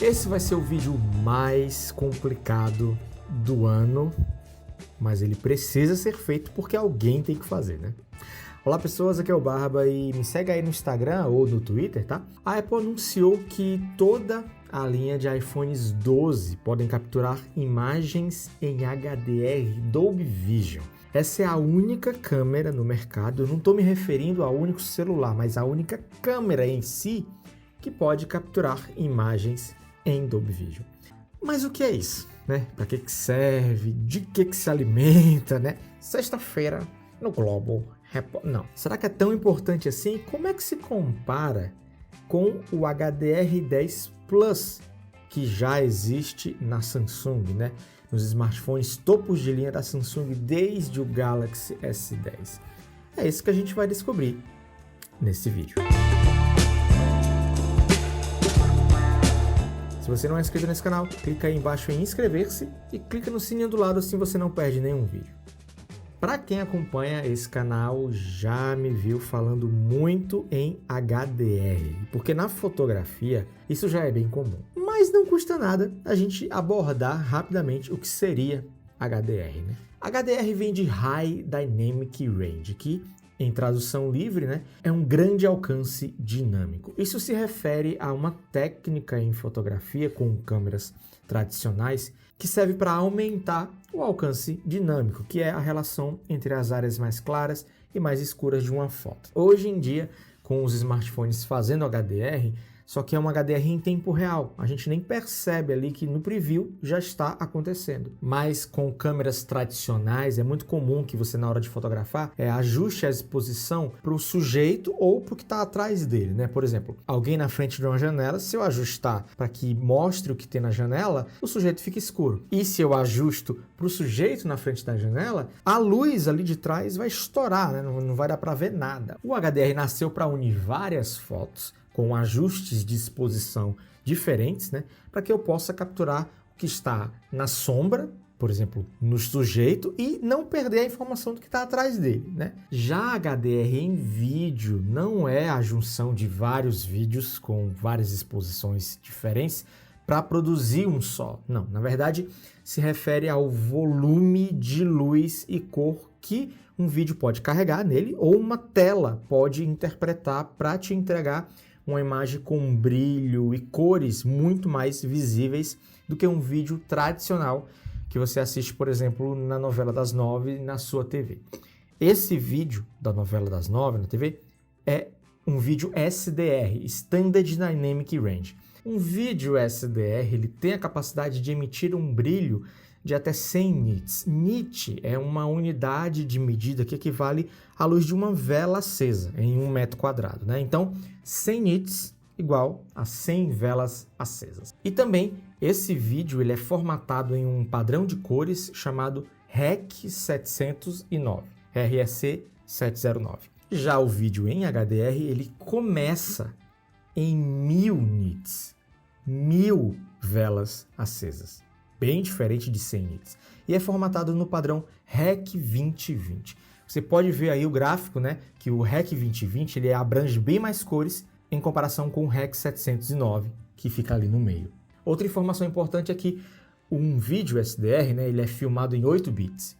Esse vai ser o vídeo mais complicado do ano, mas ele precisa ser feito porque alguém tem que fazer, né? Olá pessoas, aqui é o Barba e me segue aí no Instagram ou no Twitter, tá? A Apple anunciou que toda a linha de iPhones 12 podem capturar imagens em HDR Dolby Vision. Essa é a única câmera no mercado, eu não estou me referindo ao único celular, mas a única câmera em si que pode capturar imagens em Dolby Vision. Mas o que é isso, né? Para que serve? De que se alimenta, né? Sexta-feira no Globo Repórter. Não. Será que é tão importante assim? Como é que se compara com o HDR10 Plus que já existe na Samsung, né? Nos smartphones topos de linha da Samsung desde o Galaxy S10. É isso que a gente vai descobrir nesse vídeo. Se você não é inscrito nesse canal, clica aí embaixo em inscrever-se e clica no sininho do lado, assim você não perde nenhum vídeo. Para quem acompanha esse canal, já me viu falando muito em HDR, porque na fotografia isso já é bem comum. Mas não custa nada a gente abordar rapidamente o que seria HDR, né? HDR vem de High Dynamic Range, que em tradução livre, né, é um grande alcance dinâmico. Isso se refere a uma técnica em fotografia com câmeras tradicionais que serve para aumentar o alcance dinâmico, que é a relação entre as áreas mais claras e mais escuras de uma foto. Hoje em dia, com os smartphones fazendo HDR, só que é um HDR em tempo real. A gente nem percebe ali que no preview já está acontecendo. Mas com câmeras tradicionais, é muito comum que você, na hora de fotografar, ajuste a exposição para o sujeito ou para o que está atrás dele, né? Por exemplo, alguém na frente de uma janela, se eu ajustar para que mostre o que tem na janela, o sujeito fica escuro. E se eu ajusto para o sujeito na frente da janela, a luz ali de trás vai estourar, né? Não vai dar para ver nada. O HDR nasceu para unir várias fotos com ajustes de exposição diferentes, né, para que eu possa capturar o que está na sombra, por exemplo, no sujeito, e não perder a informação do que está atrás dele, né? Já HDR em vídeo não é a junção de vários vídeos com várias exposições diferentes para produzir um só. Não, na verdade, se refere ao volume de luz e cor que um vídeo pode carregar nele ou uma tela pode interpretar para te entregar uma imagem com brilho e cores muito mais visíveis do que um vídeo tradicional que você assiste, por exemplo, na novela das 9 na sua TV. Esse vídeo da novela das 9 na TV é um vídeo SDR, Standard Dynamic Range. Um vídeo SDR ele tem a capacidade de emitir um brilho de até 100 nits. Nit é uma unidade de medida que equivale à luz de uma vela acesa em 1 metro quadrado, né? Então, 100 nits igual a 100 velas acesas. E também, esse vídeo ele é formatado em um padrão de cores chamado REC 709, REC 709. Já o vídeo em HDR, ele começa em 1000 nits, 1000 velas acesas. Bem diferente de 100 nits. E é formatado no padrão REC 2020. Você pode ver aí o gráfico, né, que o REC 2020 ele abrange bem mais cores em comparação com o REC 709, que fica ali no meio. Outra informação importante é que um vídeo SDR, né, ele é filmado em 8 bits,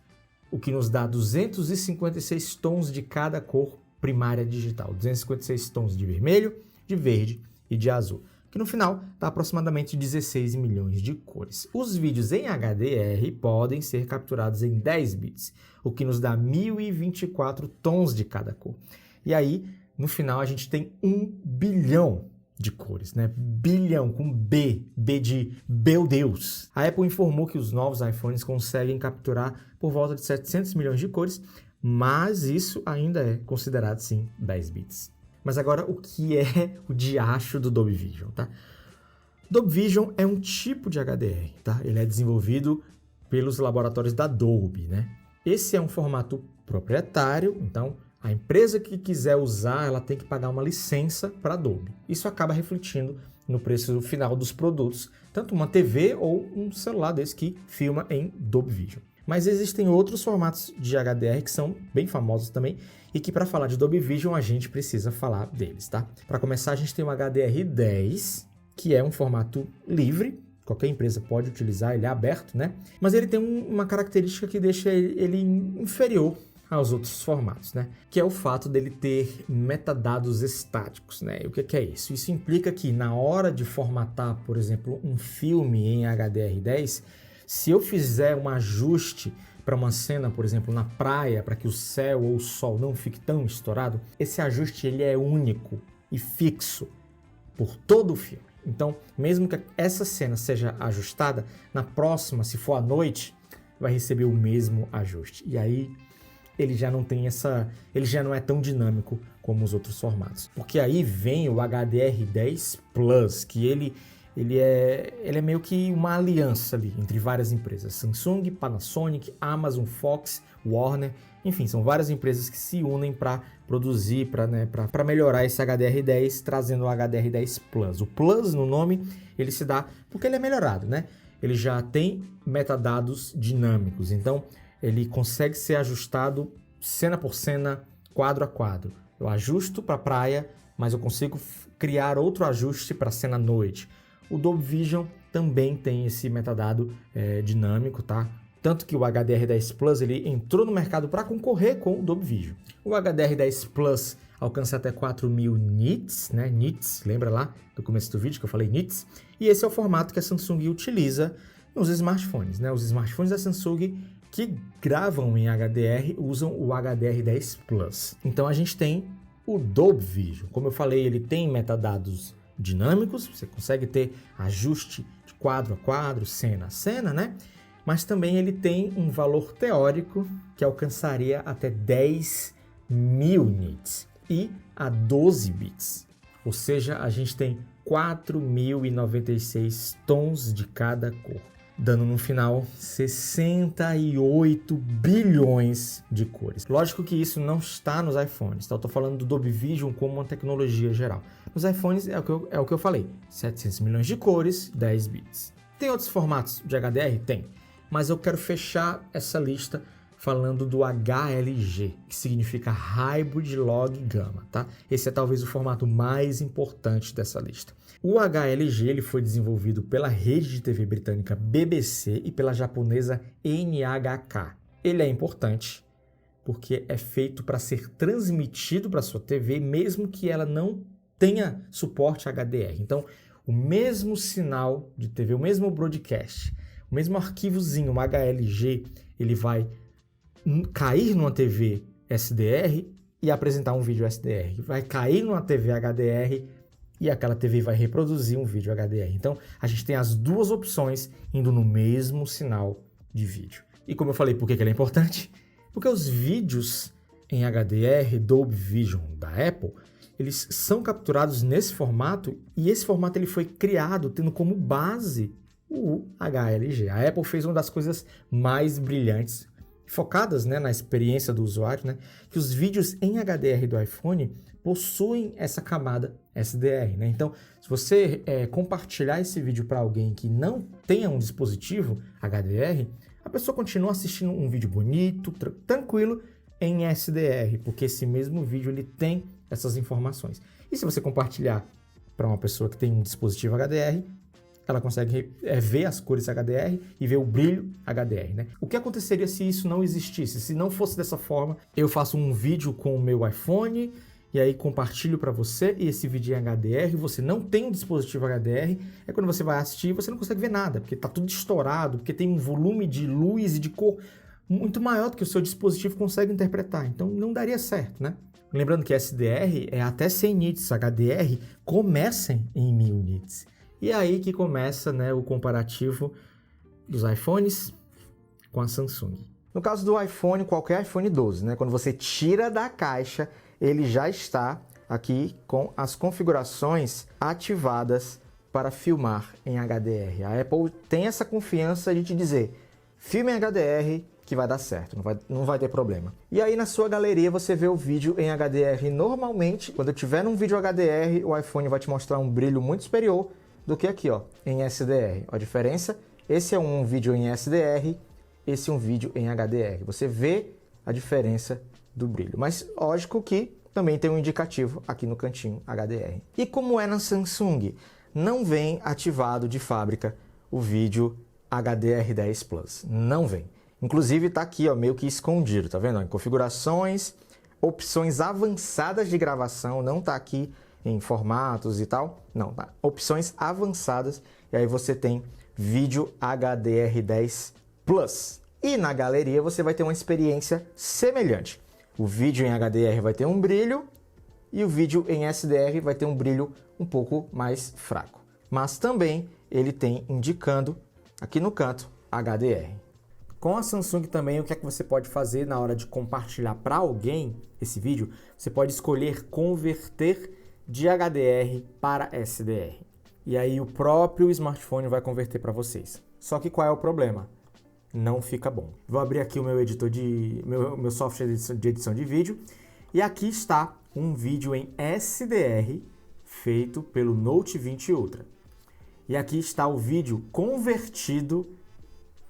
o que nos dá 256 tons de cada cor primária digital. 256 tons de vermelho, de verde e de azul, que no final dá aproximadamente 16 milhões de cores. Os vídeos em HDR podem ser capturados em 10 bits, o que nos dá 1024 tons de cada cor. E aí, no final, a gente tem 1 bilhão de cores, né? Bilhão com B de meu Deus. A Apple informou que os novos iPhones conseguem capturar por volta de 700 milhões de cores, mas isso ainda é considerado, sim, 10 bits. Mas agora, o que é o diacho do Dolby Vision, tá? Dolby Vision é um tipo de HDR, tá? Ele é desenvolvido pelos laboratórios da Dolby, né? Esse é um formato proprietário, então a empresa que quiser usar, ela tem que pagar uma licença para a Dolby. Isso acaba refletindo no preço final dos produtos, tanto uma TV ou um celular desse que filma em Dolby Vision. Mas existem outros formatos de HDR que são bem famosos também e que para falar de Dolby Vision a gente precisa falar deles, tá? Para começar, a gente tem o HDR10, que é um formato livre, qualquer empresa pode utilizar, ele é aberto, né? Mas ele tem uma característica que deixa ele inferior aos outros formatos, né? Que é o fato dele ter metadados estáticos, né? E o que é isso? Isso implica que na hora de formatar, por exemplo, um filme em HDR10, se eu fizer um ajuste para uma cena, por exemplo, na praia, para que o céu ou o sol não fique tão estourado, esse ajuste ele é único e fixo por todo o filme. Então, mesmo que essa cena seja ajustada, na próxima, se for à noite, vai receber o mesmo ajuste. E aí ele já não tem ele já não é tão dinâmico como os outros formatos. Porque aí vem o HDR10 Plus, que ele é meio que uma aliança ali entre várias empresas. Samsung, Panasonic, Amazon, Fox, Warner, enfim, são várias empresas que se unem para produzir, para melhorar esse HDR10, trazendo o HDR10 Plus. O Plus no nome, ele se dá porque ele é melhorado, né? Ele já tem metadados dinâmicos, então ele consegue ser ajustado cena por cena, quadro a quadro. Eu ajusto para praia, mas eu consigo criar outro ajuste para cena à noite. O Dolby Vision também tem esse metadado dinâmico, tá? Tanto que o HDR10 Plus ele entrou no mercado para concorrer com o Dolby Vision. O HDR10 Plus alcança até 4000 nits, né? Nits, lembra lá do começo do vídeo que eu falei nits? E esse é o formato que a Samsung utiliza nos smartphones, né? Os smartphones da Samsung que gravam em HDR usam o HDR10 Plus. Então a gente tem o Dolby Vision. Como eu falei, ele tem metadados dinâmicos, você consegue ter ajuste de quadro a quadro, cena a cena, né? Mas também ele tem um valor teórico que alcançaria até 10.000 nits e a 12 bits. Ou seja, a gente tem 4.096 tons de cada cor, dando no final 68 bilhões de cores. Lógico que isso não está nos iPhones, tá? Eu estou falando do Dolby Vision como uma tecnologia geral. Nos iPhones é o que eu falei, 700 milhões de cores, 10 bits. Tem outros formatos de HDR? Tem, mas eu quero fechar essa lista falando do HLG, que significa Hybrid Log Gamma, tá? Esse é talvez o formato mais importante dessa lista. O HLG ele foi desenvolvido pela rede de TV britânica BBC e pela japonesa NHK. Ele é importante porque é feito para ser transmitido para sua TV, mesmo que ela não tenha suporte HDR. Então, o mesmo sinal de TV, o mesmo broadcast, o mesmo arquivozinho, um HLG, ele vai cair numa TV SDR e apresentar um vídeo SDR. Vai cair numa TV HDR e aquela TV vai reproduzir um vídeo HDR. Então, a gente tem as duas opções indo no mesmo sinal de vídeo. E como eu falei, por que ele é importante? Porque os vídeos em HDR Dolby Vision da Apple, eles são capturados nesse formato e esse formato ele foi criado tendo como base o HLG. A Apple fez uma das coisas mais brilhantes, focadas, né, na experiência do usuário, né, que os vídeos em HDR do iPhone possuem essa camada SDR, né? Então, se você compartilhar esse vídeo para alguém que não tenha um dispositivo HDR, a pessoa continua assistindo um vídeo bonito, tranquilo, em SDR, porque esse mesmo vídeo ele tem essas informações. E se você compartilhar para uma pessoa que tem um dispositivo HDR, ela consegue ver as cores HDR e ver o brilho HDR, né? O que aconteceria se isso não existisse? Se não fosse dessa forma, eu faço um vídeo com o meu iPhone e aí compartilho para você e esse vídeo em HDR, você não tem um dispositivo HDR, é quando você vai assistir você não consegue ver nada, porque está tudo estourado, porque tem um volume de luz e de cor muito maior do que o seu dispositivo consegue interpretar, então não daria certo, né? Lembrando que SDR é até 100 nits, HDR começa em 1000 nits. E é aí que começa, né, o comparativo dos iPhones com a Samsung. No caso do iPhone, qualquer iPhone 12, né, quando você tira da caixa, ele já está aqui com as configurações ativadas para filmar em HDR. A Apple tem essa confiança de te dizer, filme em HDR que vai dar certo, não vai ter problema. E aí na sua galeria você vê o vídeo em HDR normalmente. Quando eu tiver num vídeo HDR, o iPhone vai te mostrar um brilho muito superior do que aqui, ó, em SDR. A diferença, esse é um vídeo em SDR, esse é um vídeo em HDR. Você vê a diferença do brilho. Mas lógico que também tem um indicativo aqui no cantinho HDR. E como é na Samsung? não vem ativado de fábrica o vídeo HDR10 Plus. Não vem. Inclusive está aqui, ó, meio que escondido, tá vendo? Em configurações, opções avançadas de gravação, não está aqui em formatos e tal. Não, tá? Opções avançadas e aí você tem vídeo HDR10 Plus. E na galeria você vai ter uma experiência semelhante. O vídeo em HDR vai ter um brilho e o vídeo em SDR vai ter um brilho um pouco mais fraco. Mas também ele tem indicando aqui no canto HDR. Com a Samsung também, o que é que você pode fazer na hora de compartilhar para alguém esse vídeo? Você pode escolher converter de HDR para SDR. E aí o próprio smartphone vai converter para vocês. Só que qual é o problema? Não fica bom. Vou abrir aqui o meu editor meu software de edição de vídeo e aqui está um vídeo em SDR feito pelo Note 20 Ultra. E aqui está o vídeo convertido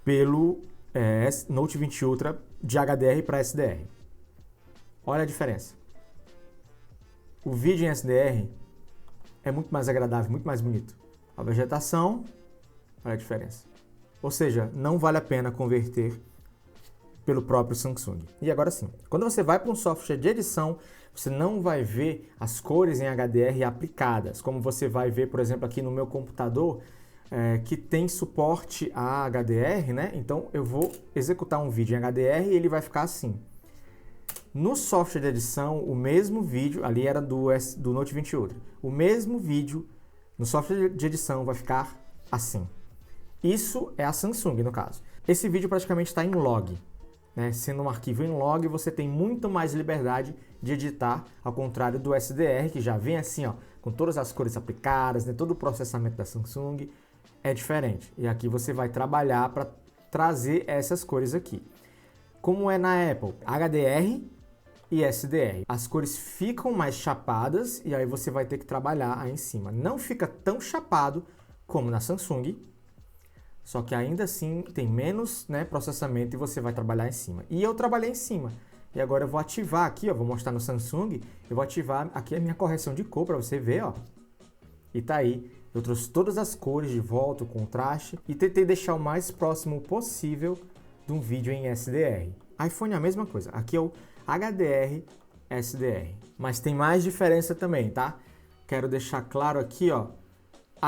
pelo Note 20 Ultra de HDR para SDR. Olha a diferença. O vídeo em SDR é muito mais agradável, muito mais bonito. A vegetação, olha a diferença. Ou seja, não vale a pena converter pelo próprio Samsung. E agora sim, quando você vai para um software de edição, você não vai ver as cores em HDR aplicadas, como você vai ver, por exemplo, aqui no meu computador, que tem suporte a HDR, né? Então eu vou executar um vídeo em HDR e ele vai ficar assim. No software de edição, o mesmo vídeo, ali era do Note 20 Ultra, o mesmo vídeo no software de edição vai ficar assim. Isso é a Samsung, no caso. Esse vídeo praticamente está em log, né? Sendo um arquivo em log, você tem muito mais liberdade de editar, ao contrário do SDR, que já vem assim, ó, com todas as cores aplicadas, né? Todo o processamento da Samsung é diferente. E aqui você vai trabalhar para trazer essas cores aqui. Como é na Apple, HDR e SDR. As cores ficam mais chapadas e aí você vai ter que trabalhar aí em cima. Não fica tão chapado como na Samsung, só que ainda assim tem menos, né, processamento e você vai trabalhar em cima. E eu trabalhei em cima. E agora eu vou ativar aqui, ó, vou mostrar no Samsung, eu vou ativar aqui a minha correção de cor para você ver, ó. E tá aí. Eu trouxe todas as cores de volta, o contraste e tentei deixar o mais próximo possível de um vídeo em SDR. iPhone é a mesma coisa. Aqui é o HDR SDR. Mas tem mais diferença também, tá? Quero deixar claro aqui, ó.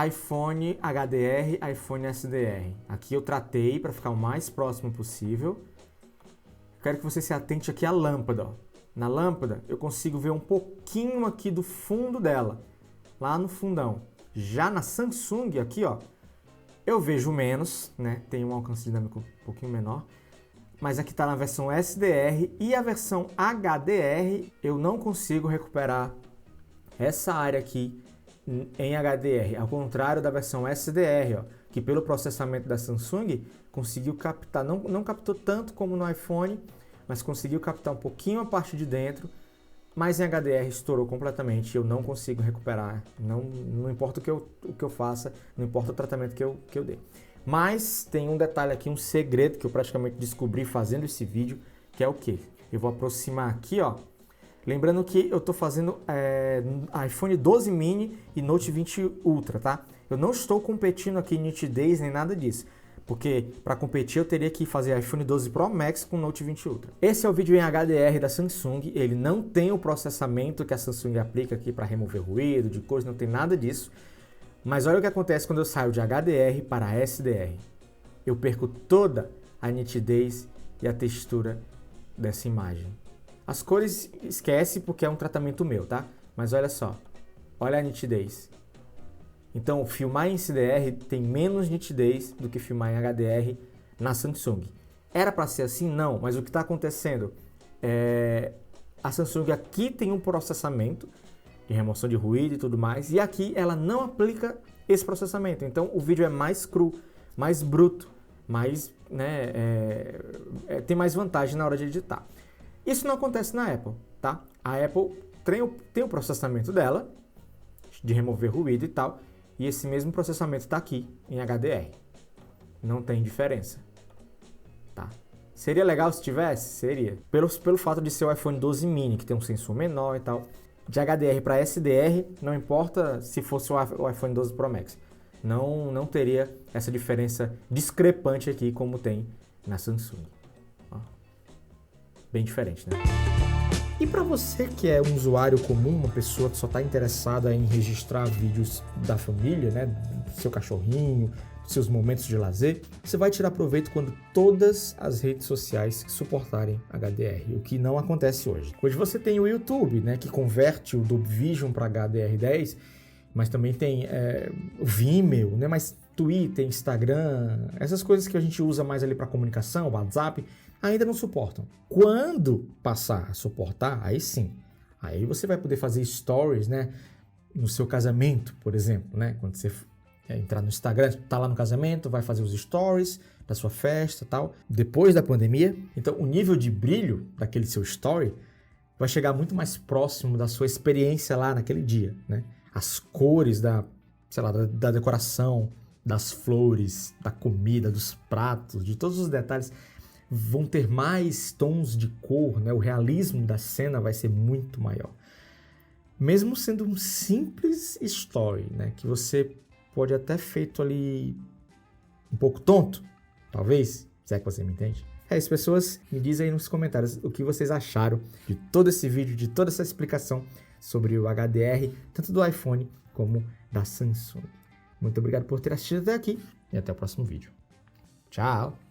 iPhone HDR, iPhone SDR. Aqui eu tratei para ficar o mais próximo possível. Quero que você se atente aqui à lâmpada, ó. Na lâmpada eu consigo ver um pouquinho aqui do fundo dela, lá no fundão. Já na Samsung aqui, ó, eu vejo menos, né? Tem um alcance dinâmico um pouquinho menor. Mas aqui está na versão SDR e a versão HDR eu não consigo recuperar essa área aqui em HDR, ao contrário da versão SDR, ó, que pelo processamento da Samsung conseguiu captar, não captou tanto como no iPhone, mas conseguiu captar um pouquinho a parte de dentro, mas em HDR estourou completamente, eu não consigo recuperar, não importa o que eu faça, não importa o tratamento que eu dê. Mas tem um detalhe aqui, um segredo que eu praticamente descobri fazendo esse vídeo, que é o quê? Eu vou aproximar aqui, ó. Lembrando que eu estou fazendo iPhone 12 mini e Note 20 Ultra, tá? Eu não estou competindo aqui em nitidez nem nada disso, porque para competir eu teria que fazer iPhone 12 Pro Max com Note 20 Ultra. Esse é o vídeo em HDR da Samsung, ele não tem o processamento que a Samsung aplica aqui para remover ruído, de cores, não tem nada disso. Mas olha o que acontece quando eu saio de HDR para SDR. Eu perco toda a nitidez e a textura dessa imagem. As cores esquece porque é um tratamento meu, tá? Mas olha só, olha a nitidez. Então, filmar em SDR tem menos nitidez do que filmar em HDR na Samsung. Era para ser assim? Não, mas o que está acontecendo é a Samsung aqui tem um processamento de remoção de ruído e tudo mais, e aqui ela não aplica esse processamento. Então, o vídeo é mais cru, mais bruto, mais, né, tem mais vantagem na hora de editar. Isso não acontece na Apple, tá? A Apple tem o processamento dela, de remover ruído e tal, e esse mesmo processamento está aqui em HDR. Não tem diferença, tá? Seria legal se tivesse? Seria. Pelo fato de ser o iPhone 12 mini, que tem um sensor menor e tal, de HDR para SDR, não importa se fosse o iPhone 12 Pro Max. Não teria essa diferença discrepante aqui como tem na Samsung. Ó, bem diferente, né? E para você que é um usuário comum, uma pessoa que só está interessada em registrar vídeos da família, né, do seu cachorrinho, dos seus momentos de lazer, você vai tirar proveito quando todas as redes sociais suportarem HDR, o que não acontece hoje. Hoje você tem o YouTube, né, que converte o Dolby Vision para HDR10, mas também tem o Vimeo, né, mas Twitter, Instagram, essas coisas que a gente usa mais ali para comunicação, WhatsApp, ainda não suportam. Quando passar a suportar, aí sim. Aí você vai poder fazer stories, né? No seu casamento, por exemplo, né? Quando você entrar no Instagram, tá lá no casamento, vai fazer os stories da sua festa e tal. Depois da pandemia, então o nível de brilho daquele seu story vai chegar muito mais próximo da sua experiência lá naquele dia, né? As cores da decoração, das flores, da comida, dos pratos, de todos os detalhes vão ter mais tons de cor, né? O realismo da cena vai ser muito maior. Mesmo sendo um simples story, né? Que você pode até feito ali um pouco tonto, talvez, se é que você me entende. É isso, pessoas, me dizem aí nos comentários o que vocês acharam de todo esse vídeo, de toda essa explicação sobre o HDR, tanto do iPhone como da Samsung. Muito obrigado por ter assistido até aqui e até o próximo vídeo. Tchau!